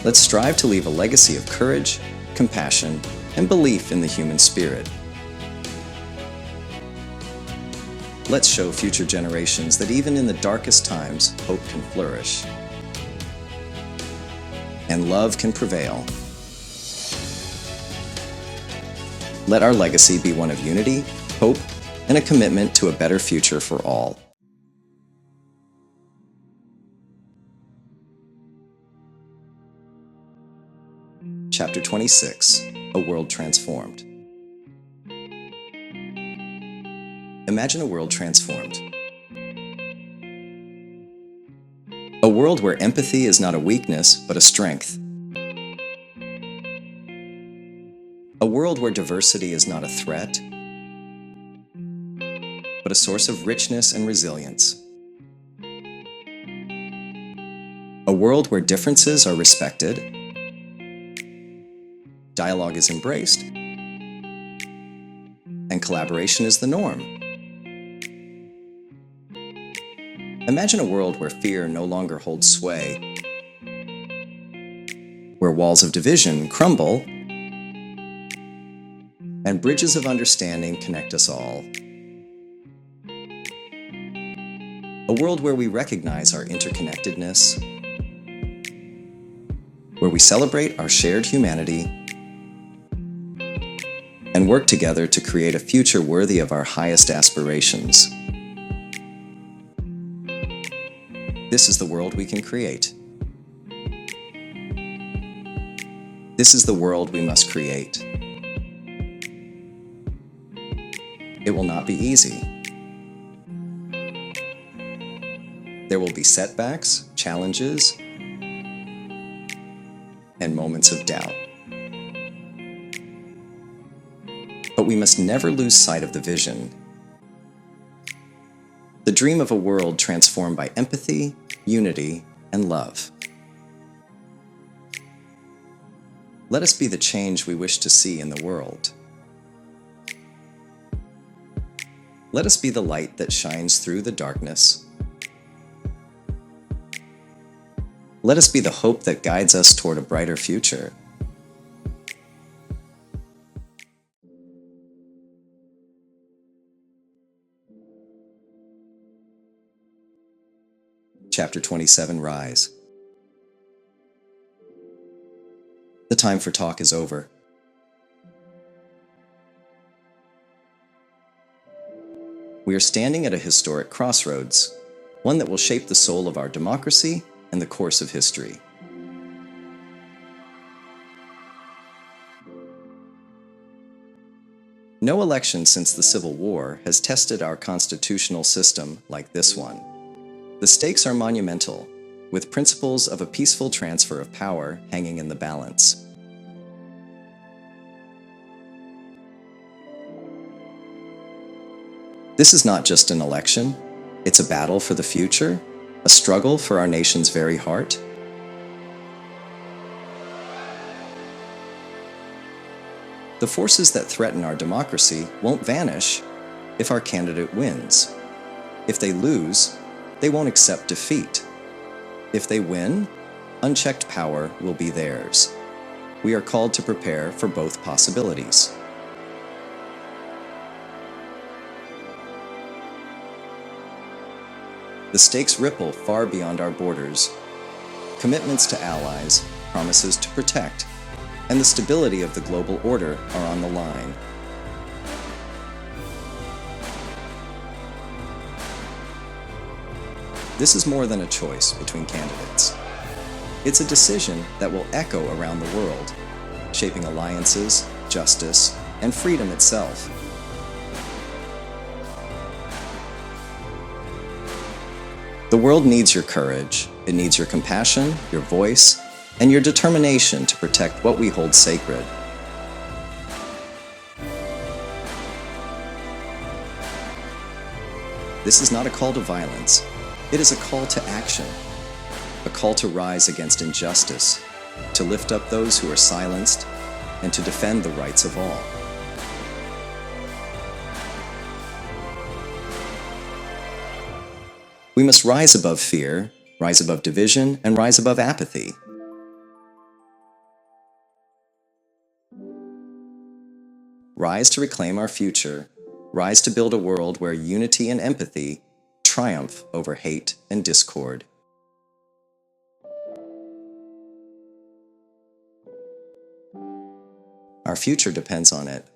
Let's strive to leave a legacy of courage, compassion, and belief in the human spirit. Let's show future generations that even in the darkest times, hope can flourish. And love can prevail. Let our legacy be one of unity, hope, and a commitment to a better future for all. Chapter 26, A World Transformed. Imagine a world transformed. A world where empathy is not a weakness, but a strength. A world where diversity is not a threat, but a source of richness and resilience. A world where differences are respected, dialogue is embraced, and collaboration is the norm. Imagine a world where fear no longer holds sway, where walls of division crumble, and bridges of understanding connect us all. A world where we recognize our interconnectedness, where we celebrate our shared humanity, and work together to create a future worthy of our highest aspirations. This is the world we can create. This is the world we must create. It will not be easy. There will be setbacks, challenges, and moments of doubt. But we must never lose sight of the vision. The dream of a world transformed by empathy, unity, and love. Let us be the change we wish to see in the world. Let us be the light that shines through the darkness. Let us be the hope that guides us toward a brighter future. Chapter 27, Rise. The time for talk is over. We are standing at a historic crossroads, one that will shape the soul of our democracy and the course of history. No election since the Civil War has tested our constitutional system like this one. The stakes are monumental, with principles of a peaceful transfer of power hanging in the balance. This is not just an election, it's a battle for the future, a struggle for our nation's very heart. The forces that threaten our democracy won't vanish if our candidate wins. If they lose, they won't accept defeat. If they win, unchecked power will be theirs. We are called to prepare for both possibilities. The stakes ripple far beyond our borders. Commitments to allies, promises to protect, and the stability of the global order are on the line. This is more than a choice between candidates. It's a decision that will echo around the world, shaping alliances, justice, and freedom itself. The world needs your courage, it needs your compassion, your voice, and your determination to protect what we hold sacred. This is not a call to violence. It is a call to action, a call to rise against injustice, to lift up those who are silenced, and to defend the rights of all. We must rise above fear, rise above division, and rise above apathy. Rise to reclaim our future, rise to build a world where unity and empathy triumph over hate and discord. Our future depends on it.